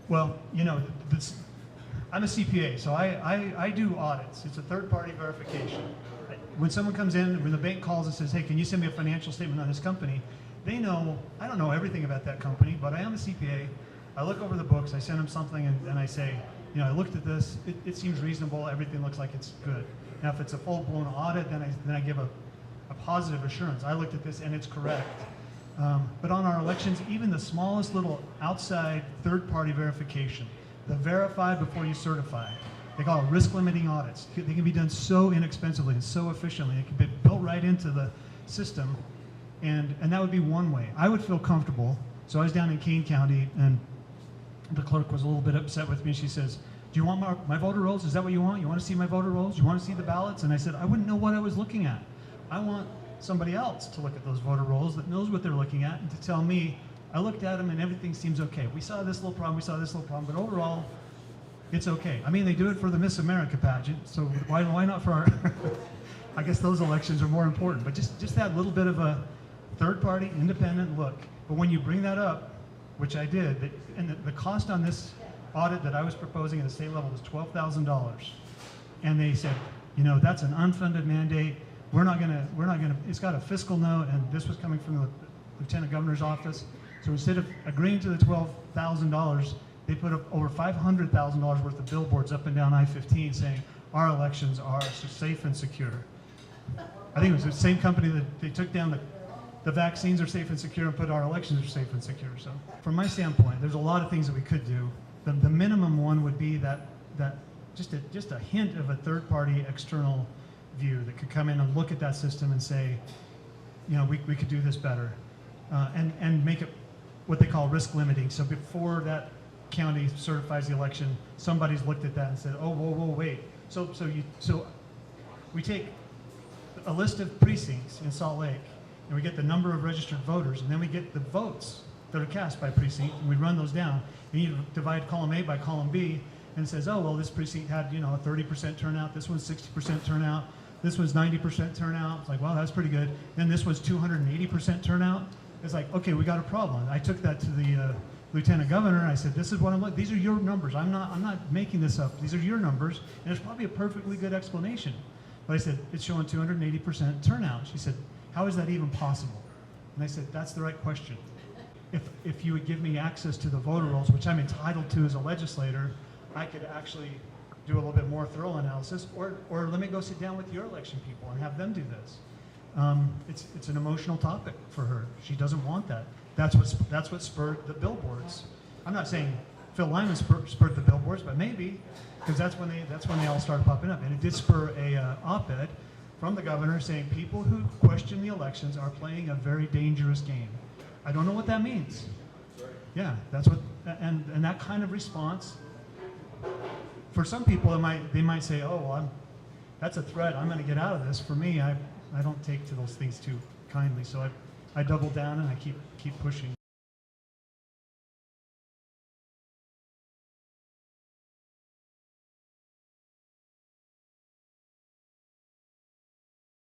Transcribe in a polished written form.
Well, I'm a CPA, so I do audits. It's a third-party verification. When someone comes in, when the bank calls and says, hey, can you send me a financial statement on this company? They know, I don't know everything about that company, but I am a CPA. I look over the books, I send them something, and I say, I looked at this, it seems reasonable, everything looks like it's good. Now, if it's a full-blown audit, then I give a positive assurance. I looked at this and it's correct. But on our elections, even the smallest little outside third-party verification, the verify before you certify, they call it risk-limiting audits. They can be done so inexpensively and so efficiently. It can be built right into the system, and that would be one way. I would feel comfortable. So I was down in Kane County, and the clerk was a little bit upset with me. She says, do you want my voter rolls? Is that what you want? You want to see my voter rolls? You want to see the ballots? And I said, I wouldn't know what I was looking at. I want somebody else to look at those voter rolls that knows what they're looking at and to tell me, I looked at them and everything seems okay. We saw this little problem, we saw this little problem, but overall, it's okay. I mean, they do it for the Miss America pageant, so why not for our, I guess those elections are more important, but just that little bit of a third-party, independent look. But when you bring that up, which I did, and the cost on this audit that I was proposing at the state level was $12,000. And they said, that's an unfunded mandate. We're not gonna, it's got a fiscal note, and this was coming from the Lieutenant Governor's office. So instead of agreeing to the $12,000, they put up over $500,000 worth of billboards up and down I-15 saying, our elections are safe and secure. I think it was the same company that they took down the vaccines are safe and secure and put our elections are safe and secure. So from my standpoint, there's a lot of things that we could do. The minimum one would be that just a hint of a third-party external view that could come in and look at that system and say, we could do this better, and make it what they call risk limiting. So before that county certifies the election, somebody's looked at that and said, oh, whoa, wait. So we take a list of precincts in Salt Lake, and we get the number of registered voters, and then we get the votes that are cast by precinct, and we run those down. And you divide column A by column B, and it says, oh, well, this precinct had, a 30% turnout, this one's 60% turnout, this one's 90% turnout. It's like, wow, that's pretty good. Then this was 280% turnout. It's like, okay, we got a problem. I took that to the Lieutenant Governor, and I said, this is what I'm looking, these are your numbers. I'm not making this up. These are your numbers, and there's probably a perfectly good explanation. But I said, it's showing 280% turnout. She said, how is that even possible? And I said, that's the right question. If you would give me access to the voter rolls, which I'm entitled to as a legislator, I could actually do a little bit more thorough analysis, or let me go sit down with your election people and have them do this. It's an emotional topic for her. She doesn't want that. That's what spurred the billboards. I'm not saying Phil Lyman spurred the billboards, but maybe, because that's when they all started popping up. And it did spur a op-ed from the governor saying people who question the elections are playing a very dangerous game. I don't know what that means. Yeah, that's what, and that kind of response, for some people they might say, oh, well, that's a threat, I'm going to get out of this. For me, I don't take to those things too kindly, so I double down and I keep pushing.